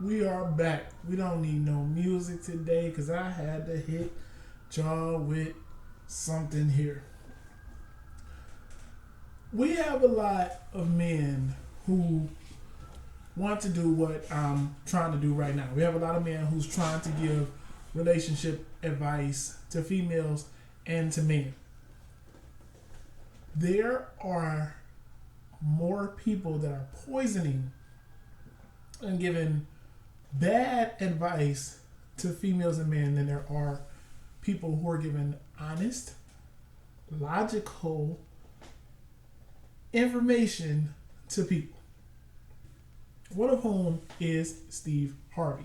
We are back. We don't need no music today because I had to hit y'all with something here. We have a lot of men who want to do what I'm trying to do right now. We have a lot of men who's trying to give relationship advice to females and to men. There are more people that are poisoning and giving bad advice to females and men than there are people who are giving honest, logical information to people. One of whom is Steve Harvey.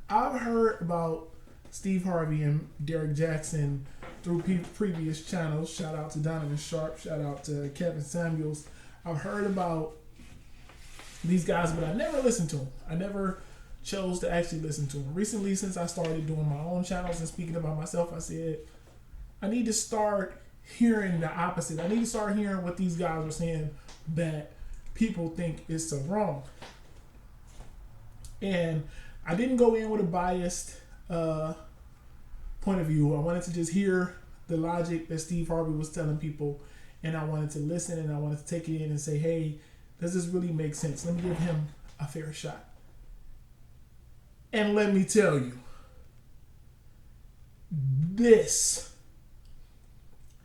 I've heard about Steve Harvey and Derrick Jackson through previous channels. Shout out to Donovan Sharp. Shout out to Kevin Samuels. I've heard about these guys, but I never listened to them. I never chose to actually listen to them. Recently, since I started doing my own channels and speaking about myself, I said, I need to start hearing the opposite. I need to start hearing what these guys are saying that people think is so wrong. And I didn't go in with a biased point of view. I wanted to just hear the logic that Steve Harvey was telling people, and I wanted to listen and I wanted to take it in and say, hey, does this really make sense? Let me give him a fair shot. And let me tell you, this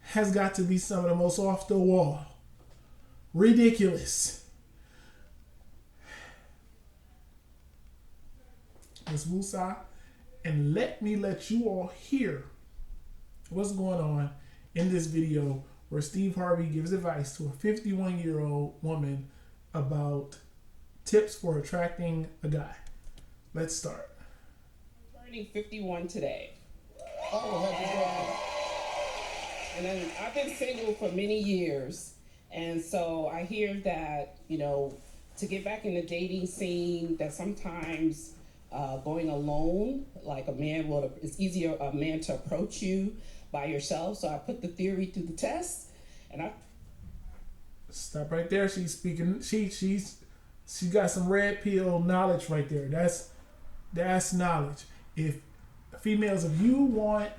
has got to be some of the most off the wall, ridiculous. Ms. Wusa, and let me let you all hear what's going on in this video where Steve Harvey gives advice to a 51-year-old woman about tips for attracting a guy. Let's start. Turning 51 today. Oh, happy birthday. And then I've been single for many years. And so I hear that, to get back in the dating scene, that sometimes going alone, like it's easier a man to approach you by yourself. So I put the theory through the test, and I stop right there. She's speaking. She's got some red pill knowledge right there. That's knowledge. If females, if you want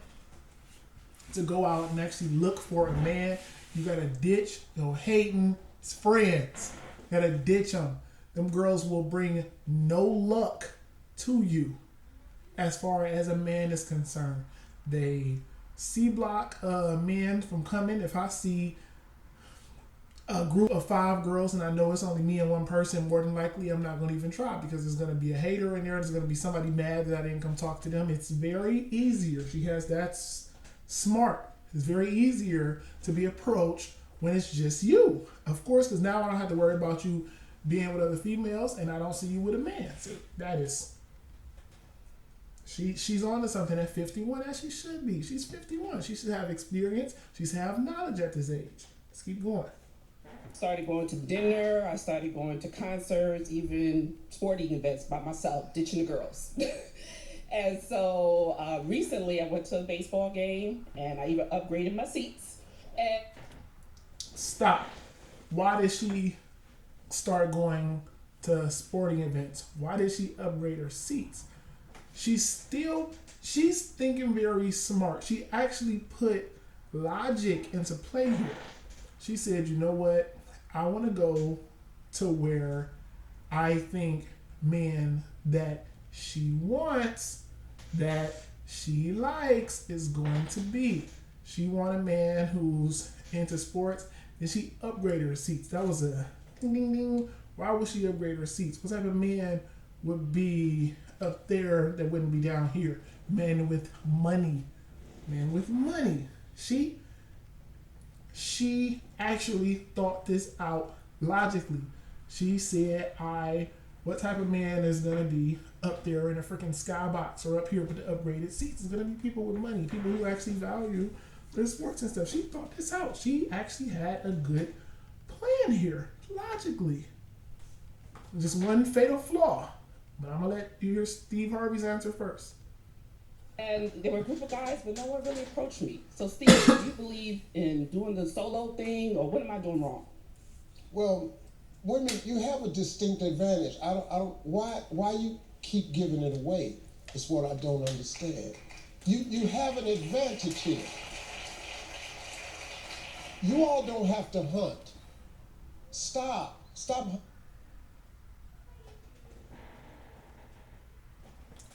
to go out and actually look for a man, you gotta ditch your hating friends. You gotta ditch them. Them girls will bring no luck to you as far as a man is concerned. They C-block men from coming. If I see a group of 5 girls and I know it's only me and one person, more than likely I'm not going to even try, because there's going to be a hater in there. There's going to be somebody mad that I didn't come talk to them. It's very easier. That's smart. It's very easier to be approached when it's just you. Of course, because now I don't have to worry about you being with other females and I don't see you with a man. So that is... She's on to something at 51, as she should be. She's 51. She should have experience. She should have knowledge at this age. Let's keep going. started going to dinner. I started going to concerts, even sporting events by myself, ditching the girls. And so recently I went to a baseball game and I even upgraded my seats. And Stop. Why did she start going to sporting events? Why did she upgrade her seats? She's thinking very smart. She actually put logic into play here. She said, you know what? I want to go to where I think men that she wants, that she likes, is going to be. She want a man who's into sports, and she upgraded her seats. That was a ding ding ding. Why would she upgrade her seats? What type of man would be up there that wouldn't be down here? Man with money. Man with money. She actually thought this out logically. She said, what type of man is going to be up there in a freaking skybox or up here with the upgraded seats? It's going to be people with money, people who actually value their sports and stuff. She thought this out. She actually had a good plan here, logically. Just one fatal flaw. But I'm going to let you hear Steve Harvey's answer first. And there were a group of guys, but no one really approached me. So Steve, do you believe in doing the solo thing, or what am I doing wrong? Well, women, you have a distinct advantage. I don't. Why you? keep giving it away is what I don't understand. You have an advantage here. You all don't have to hunt. Stop.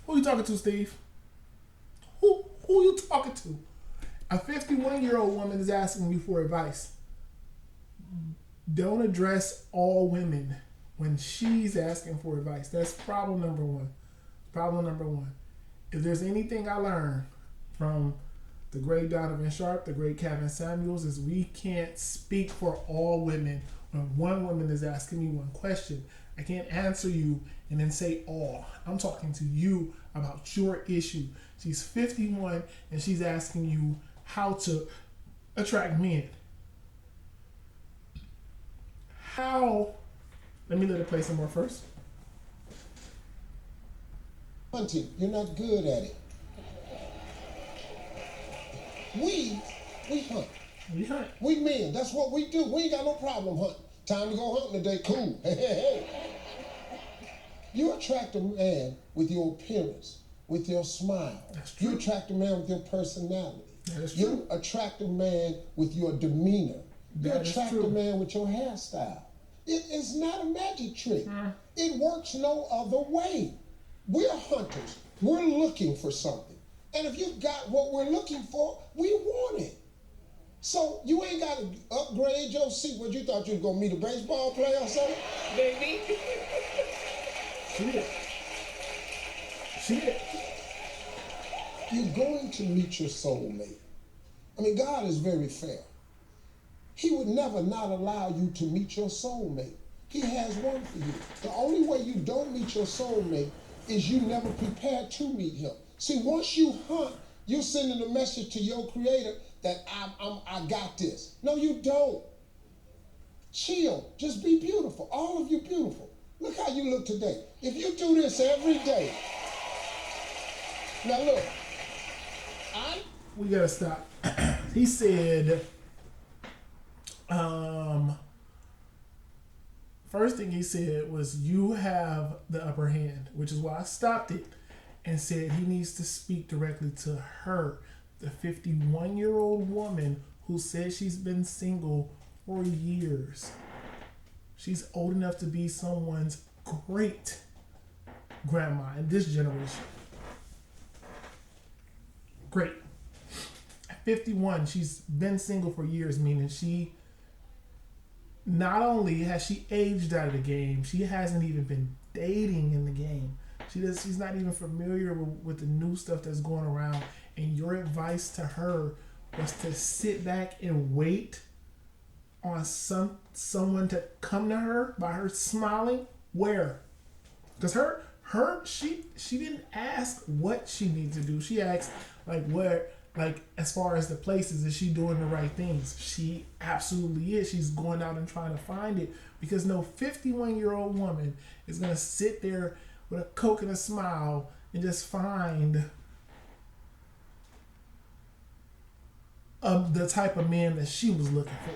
Who you talking to, Steve? Who you talking to? A 51-year-old woman is asking you for advice. Don't address all women when she's asking for advice. That's problem number one. Problem number one. If there's anything I learned from the great Donovan Sharp, the great Kevin Samuels, is we can't speak for all women when one woman is asking me one question. I can't answer you and then say all. I'm talking to you about your issue. She's 51 and she's asking you how to attract men. How? Let me let it play some more first. Hunting, you're not good at it. We hunt. We hunt. We men, that's what we do. We ain't got no problem hunting. Time to go hunting today, cool. Hey. You attract a man with your appearance, with your smile. That's true. You attract a man with your personality. That is true. You attract a man with your demeanor. You That is attract true. a man with your hairstyle. It is not a magic trick. It works no other way. We're hunters. We're looking for something. And if you got what we're looking for, we want it. So you ain't got to upgrade your seat. What, you thought you was going to meet a baseball player or something? Baby. She did. You're going to meet your soulmate. I mean, God is very fair. He would never not allow you to meet your soulmate. He has one for you. The only way you don't meet your soulmate is you never prepared to meet him. See, once you hunt, you're sending a message to your creator that I got this. No, you don't. Chill. Just be beautiful. All of you beautiful. Look how you look today. If you do this every day. Now look. We gotta stop. He said, first thing he said was, you have the upper hand, which is why I stopped it and said he needs to speak directly to her, the 51-year-old woman who says she's been single for years. She's old enough to be someone's great grandma in this generation. Great. At 51, she's been single for years, meaning she not only has she aged out of the game, she hasn't even been dating in the game. She's not even familiar with the new stuff that's going around. And your advice to her was to sit back and wait on someone to come to her by her smiling. Where? Because she didn't ask what she needs to do. She asked as far as the places, is she doing the right things? She absolutely is. She's going out and trying to find it, because no 51-year-old woman is gonna sit there with a Coke and a smile and just find the type of man that she was looking for.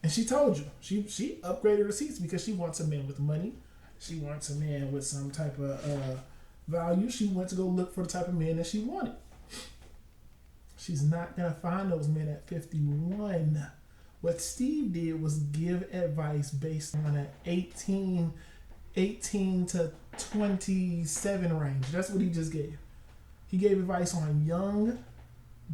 And she told you, she upgraded her seats because she wants a man with money. She wants a man with some type of value. She went to go look for the type of man that she wanted. She's not going to find those men at 51. What Steve did was give advice based on an 18 to 27 range. That's what he just gave. He gave advice on young,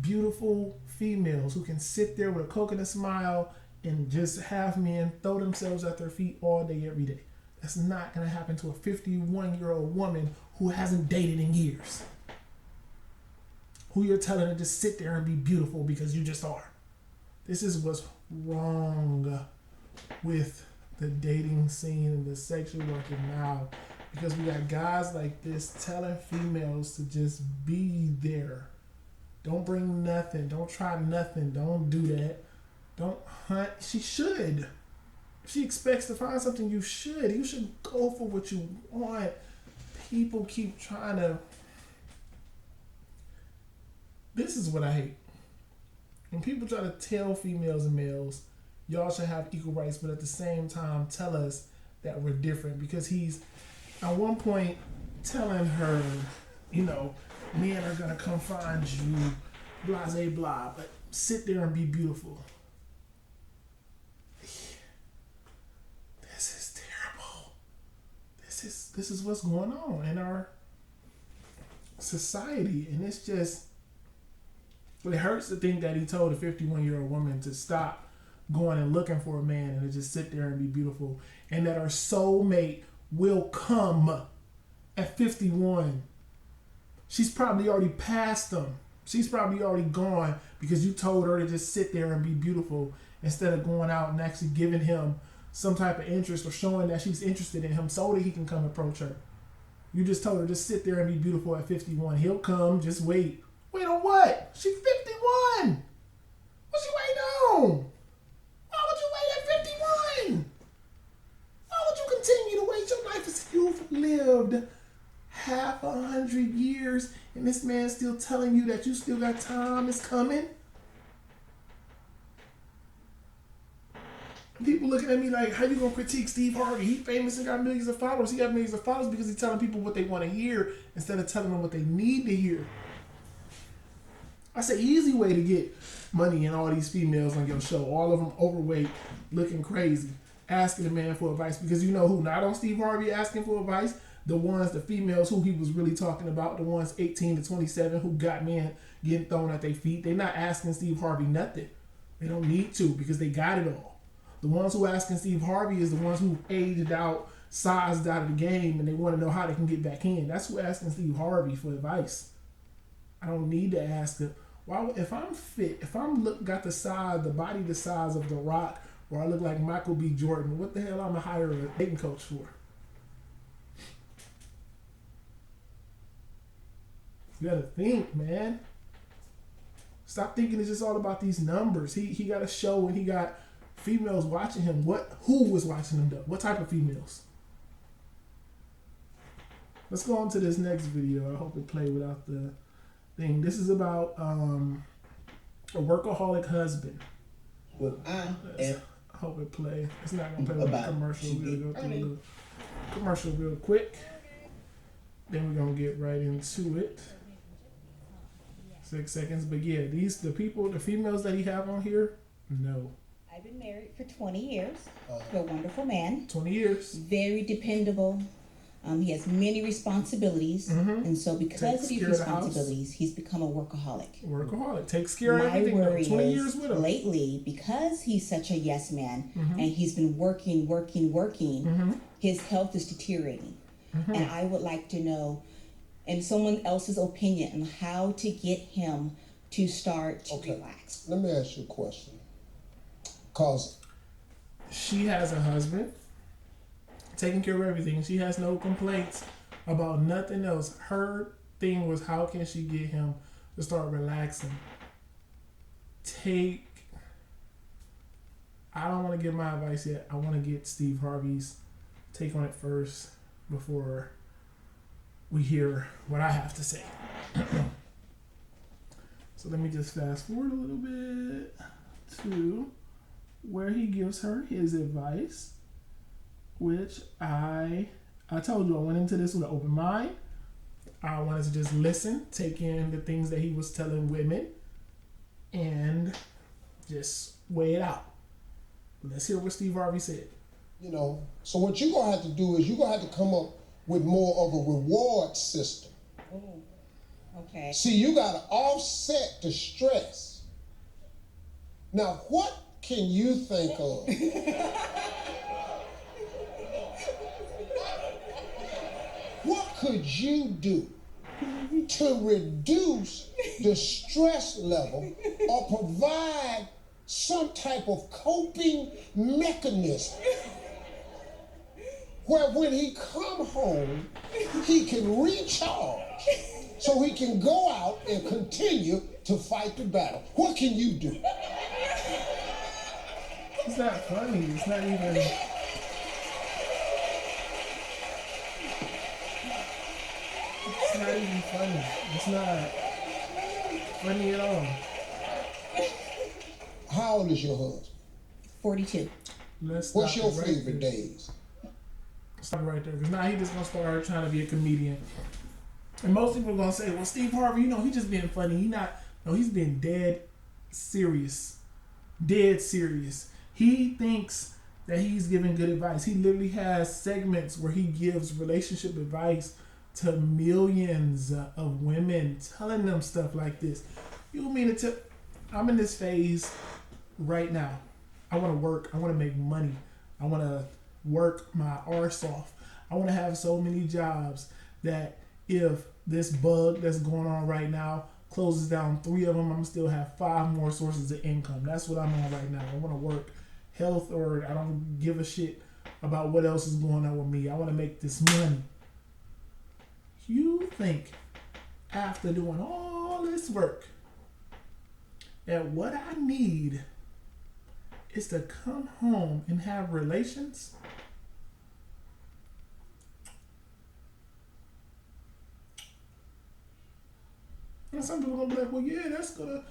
beautiful females who can sit there with a Coke and a smile and just have men throw themselves at their feet all day, every day. That's not going to happen to a 51-year-old woman who hasn't dated in years. Who you're telling her to sit there and be beautiful because you just are. This is what's wrong with the dating scene and the sexual working now. Because we got guys like this telling females to just be there. Don't bring nothing. Don't try nothing. Don't do that. Don't hunt. She should. If she expects to find something, you should. You should go for what you want. People keep trying to... This is what I hate. When people try to tell females and males, y'all should have equal rights, but at the same time tell us that we're different. Because at one point, telling her, you know, men are gonna come find you, blah, blah, blah, but sit there and be beautiful. This is terrible. This is what's going on in our society, and it's just, it hurts to think that he told a 51-year-old woman to stop going and looking for a man and to just sit there and be beautiful, and that her soulmate will come at 51. She's probably already past them. She's probably already gone because you told her to just sit there and be beautiful instead of going out and actually giving him some type of interest or showing that she's interested in him so that he can come approach her. You just told her just sit there and be beautiful at 51. He'll come, just wait. Wait on what? She's 51. What's she waiting on? Why would you wait at 51? Why would you continue to wait? Your life is, you've lived half 100 years and this man's still telling you that you still got time, it's coming. People looking at me like, how you gonna critique Steve Harvey? He famous and got millions of followers. He got millions of followers because he's telling people what they want to hear instead of telling them what they need to hear. That's an easy way to get money and all these females on your show. All of them overweight, looking crazy, asking a man for advice. Because you know who not on Steve Harvey asking for advice? The females who he was really talking about, the ones 18 to 27 who got men getting thrown at their feet. They're not asking Steve Harvey nothing. They don't need to because they got it all. The ones who asking Steve Harvey is the ones who aged out, sized out of the game, and they want to know how they can get back in. That's who asking Steve Harvey for advice. I don't need to ask him. Why, if I'm fit, if got the body the size of The Rock, or I look like Michael B. Jordan, what the hell I'm gonna hire a dating coach for? You gotta think, man. Stop thinking it's just all about these numbers. He got a show and he got females watching him. Who was watching him though? What type of females? Let's go on to this next video. I hope it played without the thing. This is about a workaholic husband. Well, I hope it play. It's not gonna play with a commercial. We're gonna go through the commercial real quick. Then we're gonna get right into it. 6 seconds. But yeah, the females that he have on here, no. I've been married for 20 years to a wonderful man. 20 years. Very dependable. He has many responsibilities. And so because of these responsibilities, he's become a workaholic. Workaholic. Takes care of everything. 20 years with him. Lately, because he's such a yes man and he's been working, his health is deteriorating. And I would like to know, in someone else's opinion, on how to get him to start to relax. Let me ask you a question. Because she has a husband taking care of everything. She has no complaints about nothing else. Her thing was, how can she get him to start relaxing? I don't want to give my advice yet. I want to get Steve Harvey's take on it first before we hear what I have to say. So let me just fast forward a little bit to where he gives her his advice, which I told you I went into this with an open mind. I wanted to just listen, take in the things that he was telling women, and just weigh it out. Let's hear what Steve Harvey said. You know, so what you're going to have to do is you're going to have to come up with more of a reward system. Oh, okay. See, you got to offset the stress. Now, what can you think of? What could you do to reduce the stress level or provide some type of coping mechanism where when he come home, he can recharge so he can go out and continue to fight the battle? What can you do? It's not funny. It's not even... It's not even funny. It's not funny at all. How old is your husband? 42. What's your favorite days? Stop it right there. Because now he just gonna start trying to be a comedian. And most people are gonna say, well, Steve Harvey, he just being funny. He's being dead serious. Dead serious. He thinks that he's giving good advice. He literally has segments where he gives relationship advice to millions of women, telling them stuff like this. You mean to tell? I'm in this phase right now. I want to work. I want to make money. I want to work my arse off. I want to have so many jobs that if this bug that's going on right now closes down 3 of them, I'm going to still have 5 more sources of income. That's what I'm on right now. I want to work health, or I don't give a shit about what else is going on with me. I want to make this money. You think after doing all this work that what I need is to come home and have relations? And some people are gonna be like, well, yeah, that's gonna.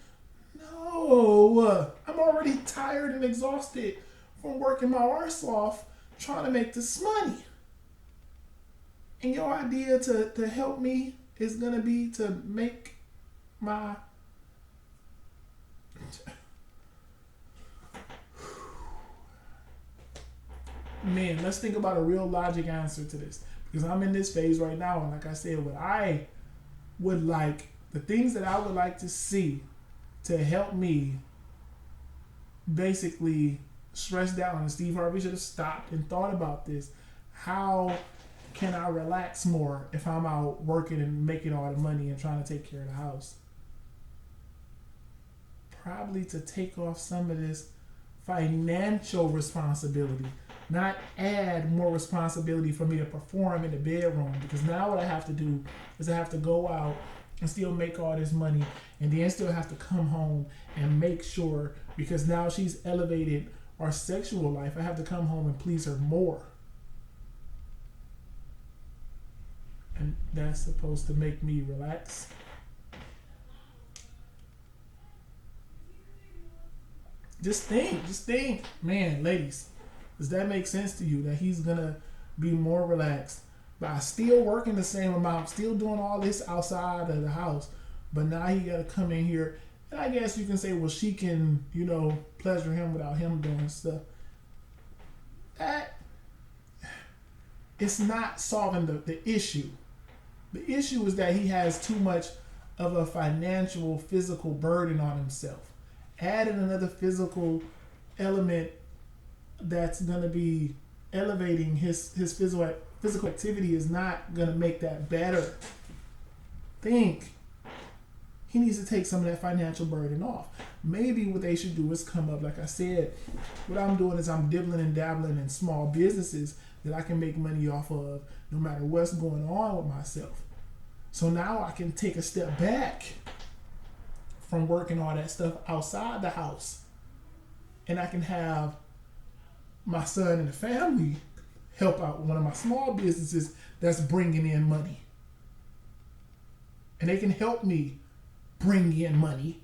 No, I'm already tired and exhausted from working my arse off trying to make this money. And your idea to help me is gonna be to make my. Man, let's think about a real logic answer to this. Because I'm in this phase right now, and like I said, the things that I would like to see to help me basically stress down, and Steve Harvey should have stopped and thought about this. How can I relax more if I'm out working and making all the money and trying to take care of the house? Probably to take off some of this financial responsibility, not add more responsibility for me to perform in the bedroom. Because now what I have to do is I have to go out and still make all this money, and then still have to come home and make sure, because now she's elevated our sexual life, I have to come home and please her more. And that's supposed to make me relax. Just think. Man, ladies, does that make sense to you that he's gonna be more relaxed by still working the same amount, still doing all this outside of the house, but now he gotta come in here? And I guess you can say, well, she can, pleasure him without him doing stuff. That, it's not solving the issue. The issue is that he has too much of a financial, physical burden on himself. Adding another physical element that's going to be elevating his physical activity is not going to make that better. Think. He needs to take some of that financial burden off. Maybe what they should do is come up, like I said, what I'm doing is I'm dibbling and dabbling in small businesses that I can make money off of no matter what's going on with myself. So now I can take a step back from working all that stuff outside the house, and I can have my son and the family help out one of my small businesses that's bringing in money. And they can help me bring in money,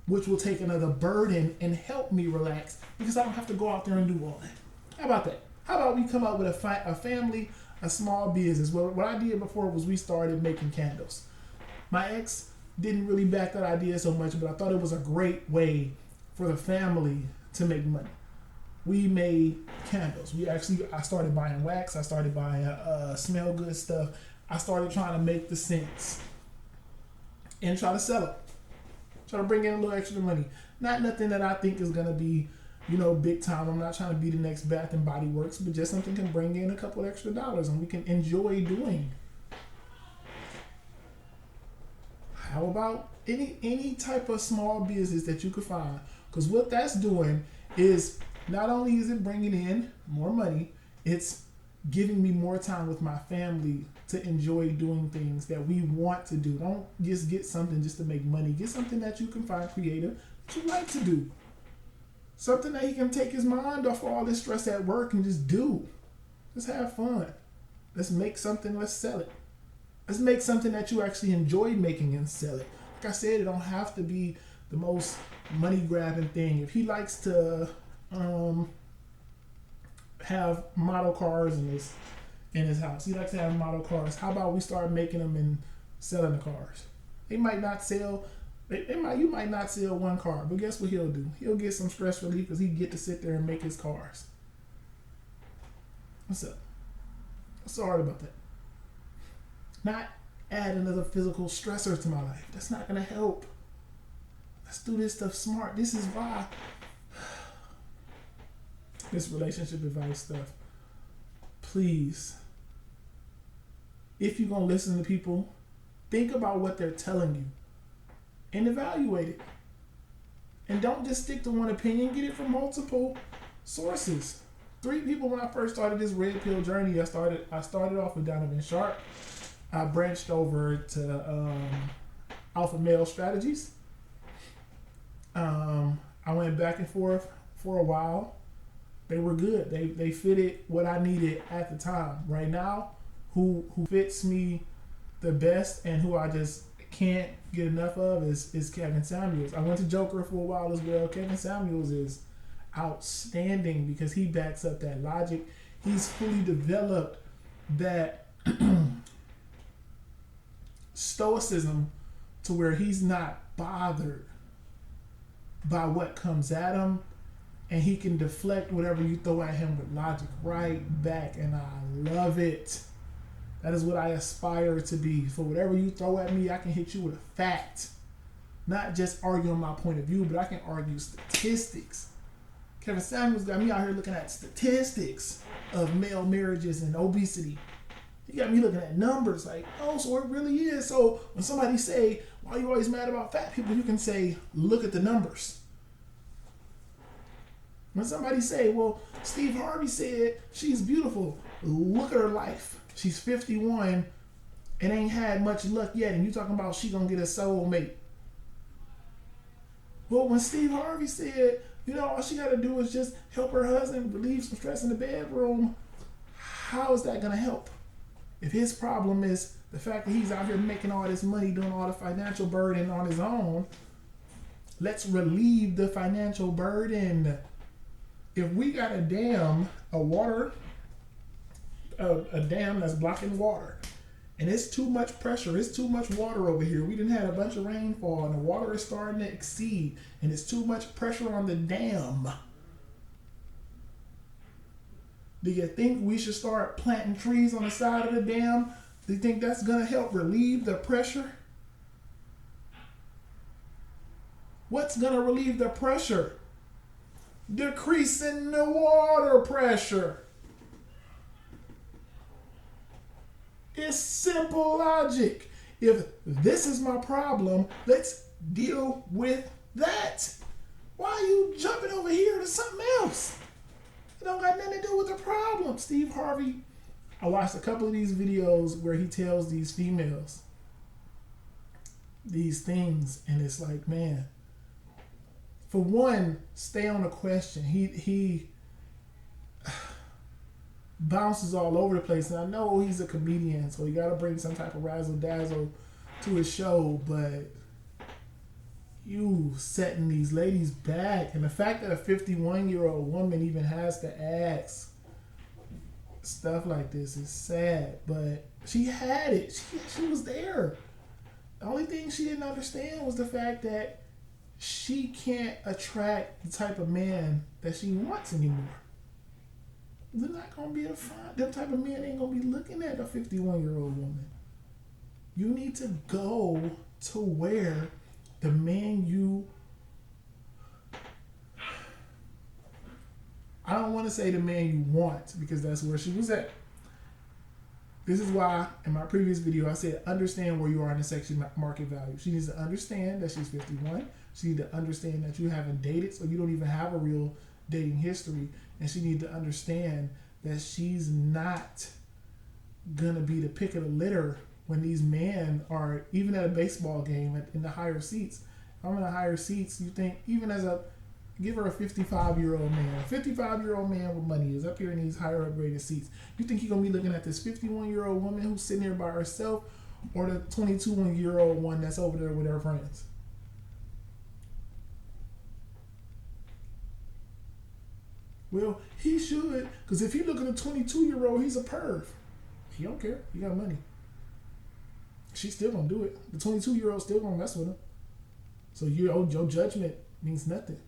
which will take another burden and help me relax, because I don't have to go out there and do all that. How about that? How about we come up with a family, a small business? Well, what I did before was we started making candles. My ex didn't really back that idea so much, but I thought it was a great way for the family to make money. We made candles. I started buying wax. I started buying smell good stuff. I started trying to make the scents and try to sell it. Try to bring in a little extra money. Not nothing that I think is gonna be, big time. I'm not trying to be the next Bath and Body Works, but just something can bring in a couple extra dollars and we can enjoy doing. How about any type of small business that you could find? Because what that's doing is not only is it bringing in more money, it's giving me more time with my family to enjoy doing things that we want to do. Don't just get something just to make money. Get something that you can find creative, that you like to do. Something that he can take his mind off all this stress at work and just do. Just have fun. Let's make something, let's sell it. Let's make something that you actually enjoy making and sell it. Like I said, it don't have to be the most money grabbing thing. If he likes to have model cars and in his house. He likes to have model cars. How about we start making them and selling the cars? They might not sell. You might not sell one car, but guess what he'll do? He'll get some stress relief because he get to sit there and make his cars. What's up? What's so hard about that? Not add another physical stressor to my life. That's not gonna help. Let's do this stuff smart. This is why this relationship advice stuff. Please, if you're gonna listen to people, think about what they're telling you and evaluate it. And don't just stick to one opinion. Get it from multiple sources. 3 people when I first started this red pill journey. I started off with Donovan Sharp. I branched over to Alpha Male Strategies. I went back and forth for a while. They were good. They fitted what I needed at the time. Right now, who fits me the best and who I just can't get enough of is Kevin Samuels. I went to Joker for a while as well. Kevin Samuels is outstanding because he backs up that logic. He's fully developed that stoicism to where he's not bothered by what comes at him, and he can deflect whatever you throw at him with logic right back, and I love it. That is what I aspire to be. For whatever you throw at me, I can hit you with a fact. Not just arguing my point of view, but I can argue statistics. Kevin Samuels got me out here looking at statistics of male marriages and obesity. He got me looking at numbers like, oh, so it really is. So when somebody say, why are you always mad about fat people? You can say, look at the numbers. When somebody say, well, Steve Harvey said she's beautiful. Look at her life. She's 51 and ain't had much luck yet. And you talking about she gonna get a soulmate. Well, when Steve Harvey said, all she got to do is just help her husband relieve some stress in the bedroom, how is that going to help? If his problem is the fact that he's out here making all this money, doing all the financial burden on his own, let's relieve the financial burden. If we got a dam, a dam that's blocking water, and it's too much pressure, it's too much water over here. We done had a bunch of rainfall and the water is starting to exceed and it's too much pressure on the dam. Do you think we should start planting trees on the side of the dam? Do you think that's going to help relieve the pressure? What's going to relieve the pressure? Decreasing the water pressure. It's simple logic. If this is my problem, let's deal with that. Why are you jumping over here to something else? It don't got nothing to do with the problem. Steve Harvey, I watched a couple of these videos where he tells these females these things, and it's like, man, for one, stay on the question. He bounces all over the place, and I know he's a comedian, so he got to bring some type of razzle dazzle to his show, but you setting these ladies back, and the fact that a 51-year-old woman even has to ask stuff like this is sad, but she had it. She was there. The only thing she didn't understand was the fact that she can't attract the type of man that she wants anymore. They're not going to be able to find them type of men. Ain't going to be looking at a 51-year-old woman. You need to go to where the man I don't want to say the man you want, because that's where she was at. This is why in my previous video I said understand where you are in the sexual market value. She needs to understand that she's 51. She needs to understand that you haven't dated, so you don't even have a real dating history. And she needs to understand that she's not gonna be the pick of the litter when these men are, even at a baseball game in the higher seats. If I'm in the higher seats, you think, even as give her a 55-year-old man. A 55-year-old man with money is up here in these higher upgraded seats. You think he's gonna be looking at this 51-year-old woman who's sitting here by herself, or the 22-year-old one that's over there with her friends? Well, he should, because if you look at a 22-year-old, he's a perv. He don't care. He got money. She's still gonna do it. The 22-year-old still gonna mess with him. So your judgment means nothing.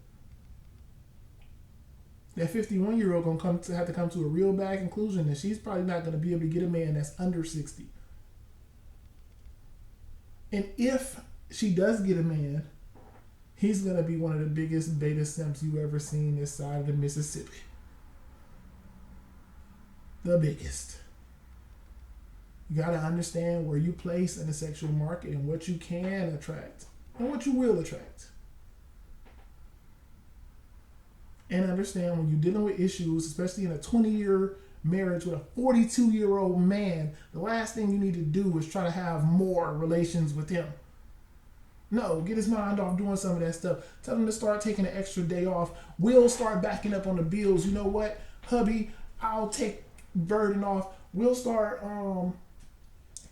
That 51-year-old gonna have to come to a real bad conclusion that she's probably not gonna be able to get a man that's under 60. And if she does get a man, he's gonna be one of the biggest beta simps you ever seen this side of the Mississippi. The biggest. You gotta understand where you place in the sexual market and what you can attract and what you will attract. And understand when you're dealing with issues, especially in a 20-year marriage with a 42-year-old man, the last thing you need to do is try to have more relations with him. No, get his mind off doing some of that stuff. Tell him to start taking an extra day off. We'll start backing up on the bills. You know what, hubby, I'll take burden off. We'll start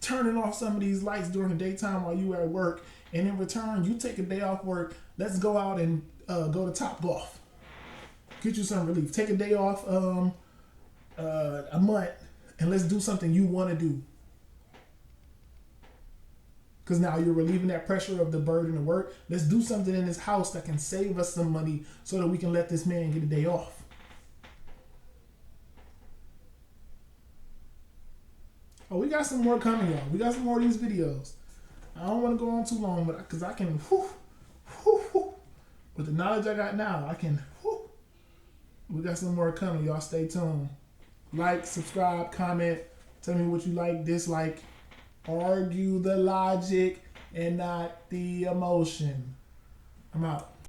turning off some of these lights during the daytime while you at work. And in return, you take a day off work. Let's go out and go to Top Golf. Get you some relief. Take a day off a month and let's do something you want to do. Because now you're relieving that pressure of the burden of work. Let's do something in this house that can save us some money so that we can let this man get a day off. Oh, we got some more coming, y'all. We got some more of these videos. I don't want to go on too long, but because I can, with the knowledge I got now, I can, we got some more coming. Y'all stay tuned. Like, subscribe, comment. Tell me what you like, dislike. Argue the logic and not the emotion. I'm out.